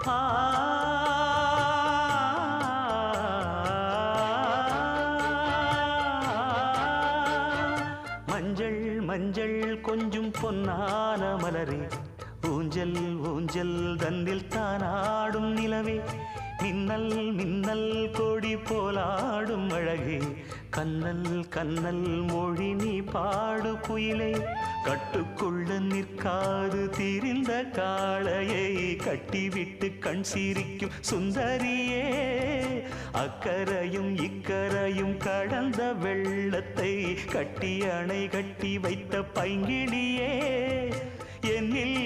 ஆ மஞ்சள் மஞ்சள் கொஞ்சம் பொன்னான மலரே ஊஞ்சல் ஊஞ்சல் தன்னில் தானாடும் நிலவே மின்னல் மின்னல் கொடி போலாடும் அழகே கண்ணல் கண்ணல் மொழி நீ பாடு குயிலே கட்டுக்குள்ள நிற்காது திரிந்த காளையை கட்டிவிட்டு கண் சிரிக்கும் சுந்தரியே அக்கரையும் இக்கரையும் கடந்த வெள்ளத்தை கட்டி அணை கட்டி வைத்த பைங்கிளியே என்னில்